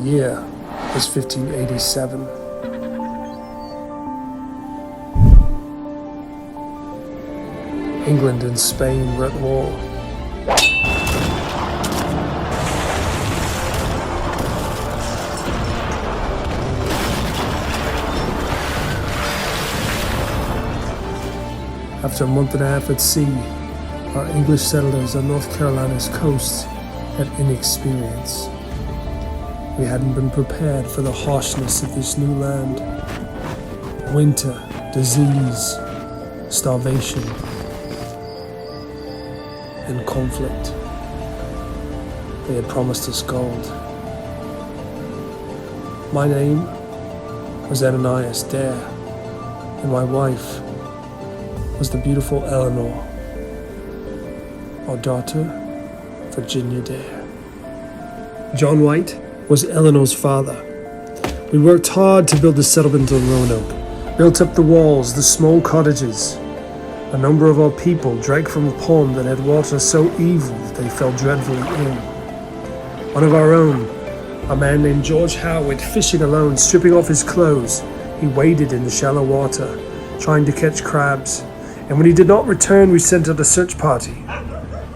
year was 1587. England and Spain were at war. After a month and a half at sea, our English settlers on North Carolina's coast had inexperience. We hadn't been prepared for the harshness of this new land. Winter, disease, starvation, and conflict. They had promised us gold. My name was Ananias Dare, and my wife was the beautiful Eleanor, our daughter, Virginia Dare. John White was Eleanor's father. We worked hard to build the settlement on Roanoke, built up the walls, the small cottages. A number of our people drank from a pond that had water so evil that they fell dreadfully ill. One of our own, a man named George Howe, went fishing alone, stripping off his clothes. He waded in the shallow water, trying to catch crabs. And when he did not return, we sent out a search party.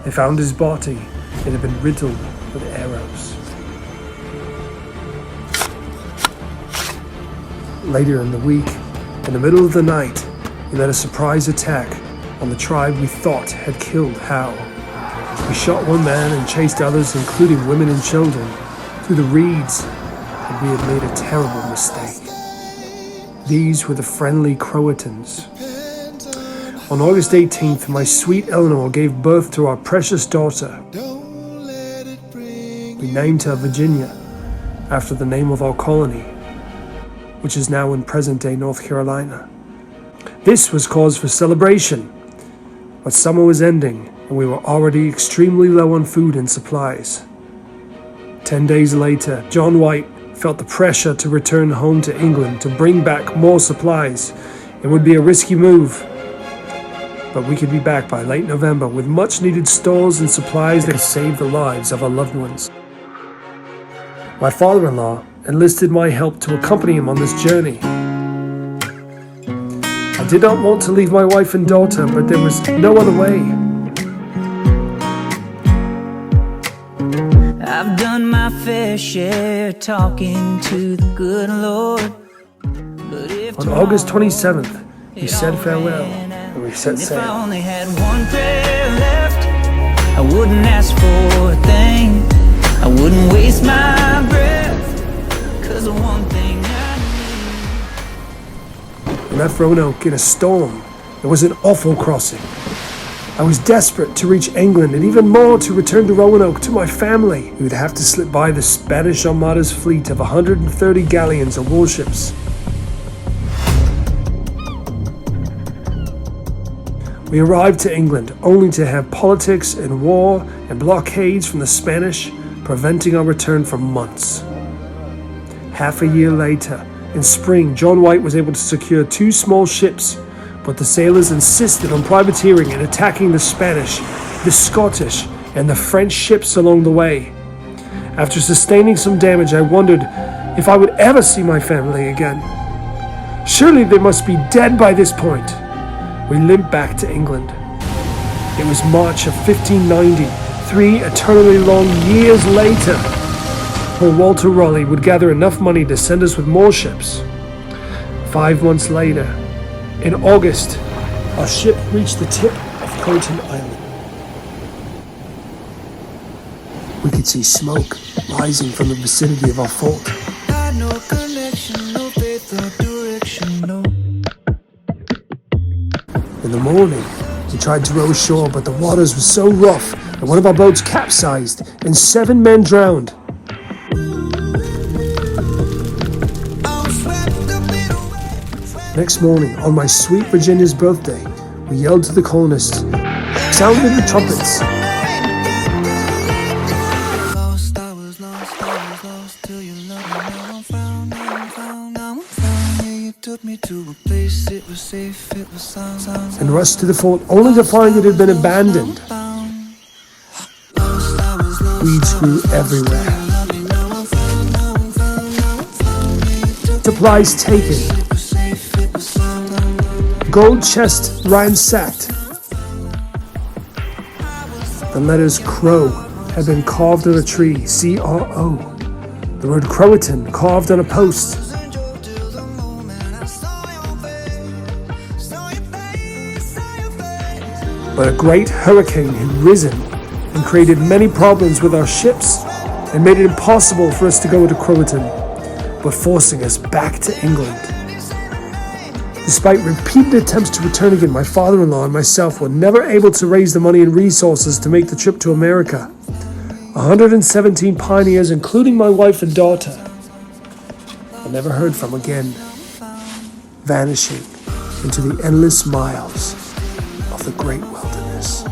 They found his body. It had been riddled with arrows. Later in the week, in the middle of the night, we led a surprise attack on the tribe we thought had killed Howe. We shot one man and chased others, including women and children, through the reeds, and we had made a terrible mistake. These were the friendly Croatans. On August 18th, my sweet Eleanor gave birth to our precious daughter. We named her Virginia, after the name of our colony, which is now in present-day North Carolina. This was cause for celebration, but summer was ending, and we were already extremely low on food and supplies. 10 days later, John White felt the pressure to return home to England to bring back more supplies. It would be a risky move, but we could be back by late November with much-needed stores and supplies that could save the lives of our loved ones. My father-in-law enlisted my help to accompany him on this journey. I did not want to leave my wife and daughter, but there was no other way. I've done my fair share talking to the good Lord. On August 27th, we said farewell. We set sail. If I only had one prayer left, I wouldn't ask for a thing. I wouldn't waste my breath, 'cause the one thing I We left Roanoke in a storm. It was an awful crossing. I was desperate to reach England, and even more to return to Roanoke to my family. We would have to slip by the Spanish Armada's fleet of 130 galleons or warships. We arrived to England only to have politics and war and blockades from the Spanish preventing our return for months. Half a year later, in spring, John White was able to secure 2 small ships, but the sailors insisted on privateering and attacking the Spanish, the Scottish, and the French ships along the way. After sustaining some damage, I wondered if I would ever see my family again. Surely they must be dead by this point. We limped back to England. It was March of 1590, 3 eternally long years later, where Walter Raleigh would gather enough money to send us with more ships. 5 months later, in August, our ship reached the tip of Croton Island. We could see smoke rising from the vicinity of our fort. no connection, no faith or direction, no. In the morning, we tried to row ashore, but the waters were so rough that one of our boats capsized and 7 men drowned. Next morning, on my sweet Virginia's birthday, we yelled to the colonists, sounded the trumpets. And rushed to the fort only to find it had been abandoned. Weeds grew everywhere. Supplies taken. Gold chest ransacked. The letters Crow had been carved on a tree, C-R-O. The word Croatan carved on a post. But a great hurricane had risen and created many problems with our ships and made it impossible for us to go to Croatan, but forcing us back to England. Despite repeated attempts to return again, my father-in-law and myself were never able to raise the money and resources to make the trip to America. 117 pioneers, including my wife and daughter, were never heard from again, vanishing into the endless miles of the great wilderness.